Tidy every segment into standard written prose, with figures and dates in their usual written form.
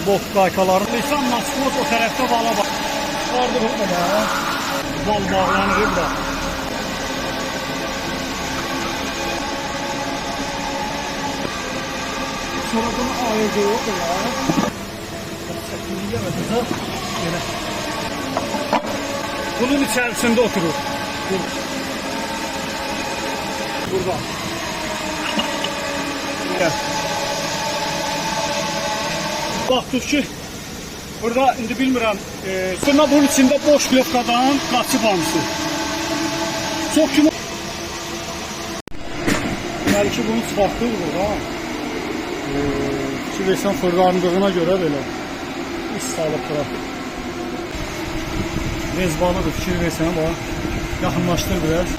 bok qaykaların. İnsan Moskva o tərəfdə vala bak. Vardı bu kadar. Val bağlanır burada. Sonradan ayırdı o kadar. Bunun içerisinde oturur. Burada. Gel. Baxdıq ki, burada indi bilmirəm, sonra bunun içində boş klopkadan qaçıb hamısı. Çox kimi. Deməli ki, bunu çıxartdıq burada. Çivesən fırlandığına görə belə iş salıb bura. Rezbalıdır, fikir versən, bax. Yaxınlaşdır biraz.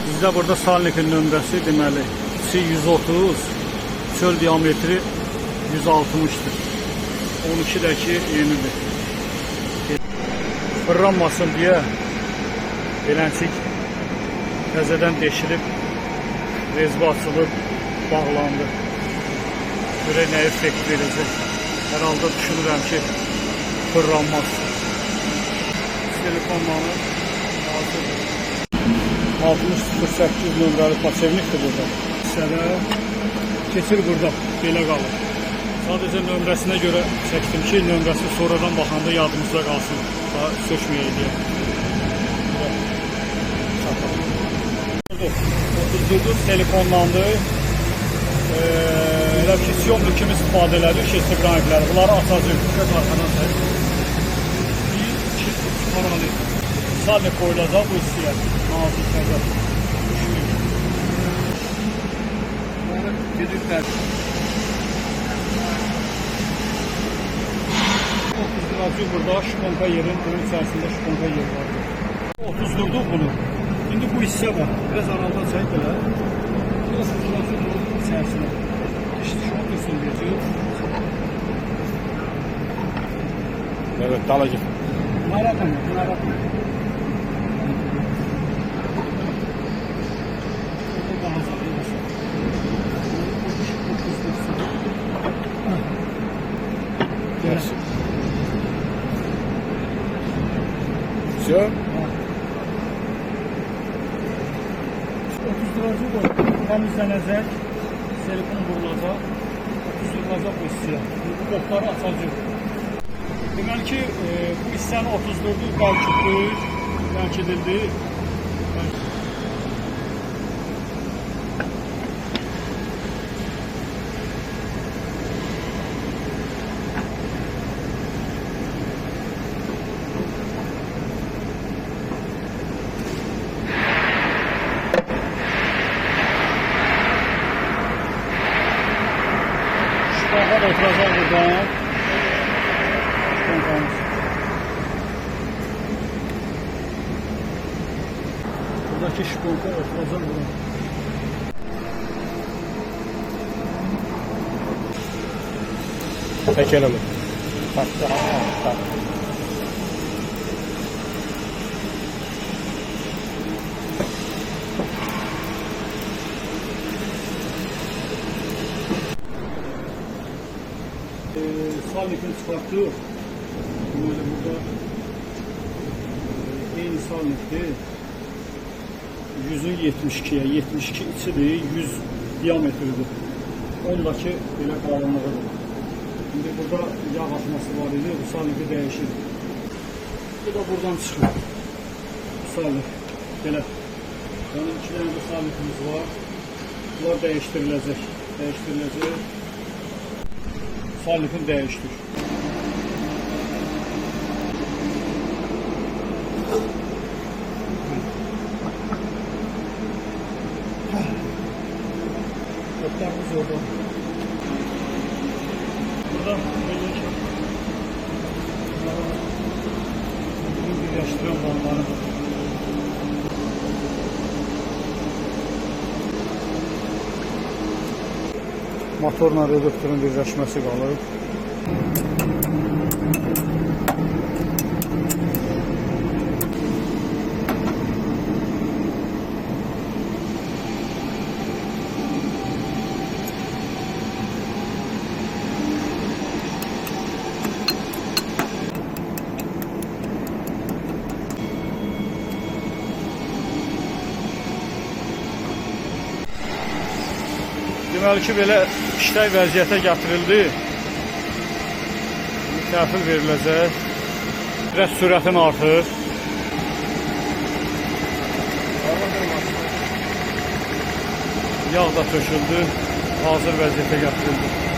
Bizdə burada Salnikin nömrəsi deməli 130, çöl diametri 160'dır. 12'dəki yenidir. Fırlanmasın deyə beləncik təzədən deşilib, rezba açılıb, bağlandı. Görək nə effekt verəcək. Hər halda düşünürəm ki, fırlanmaz. Telefonları hazırdır. 6008 nömrəli paçevnikdir burada. Hissədə keçir burada, belə qalır. Sadəcə nömrəsinə görə çəkdim ki, nömrəsi sonradan baxanda yadımızda qalsın. Daha sökməyək deyə. 39 telefonlandı. Elə ki, siyomlu kimi istifadə elədik, şestiqranikləri. Bunları açacaq. Dikkat arxadan sayın. 1, 2, 3 kanalı. Sadəcə koyulacaq bu istiyə. Nazır təzər. Gediklər. 30 liracı burada şponka yerin, bunun içərisində şponka yer var. 30 durduq bunu. İndi bu hissə var. Biraz araldan çək belə. Biraz liracı bunun içərisində. İşte şu an dursun diyor. Evet, dalacak. Bunlara mı? Merci. Все? 30 liracı bu. Temizlenecek. Silikon vurulacaq. 30 liracaq bu hissəyə. Bu bokları açacaq. Deməli ki, bu hissəni 34'ü bəlkə edildi. Şponka oturacaq buradan. Şponkamız. Buradaki şponka oturacaq buradan. Çekelim. Tak. Salnik'in çıkarttığı böyle burada en salnikti 100'ün 72'ye 72 içidir 100 diametridir ondaki belə qalınlığıdır. Şimdi burada yağ atması var idi, bu salniki değişir. Bu da buradan çıxır bu salnik belə yani 2 tane de salnikimiz var, bunlar değiştiriləcək. Salnikin değiştir. Ötlerimiz orada. Burada böyle birleştiriyorum onları. Motorla reduktorun birləşməsi qalır. Deməli ki, belə işlək vəziyyətə gətirildi. Təhvil veriləcək. Biraz sürətin artır. Yağ da töküldü. Hazır vəziyyətə gətirildi.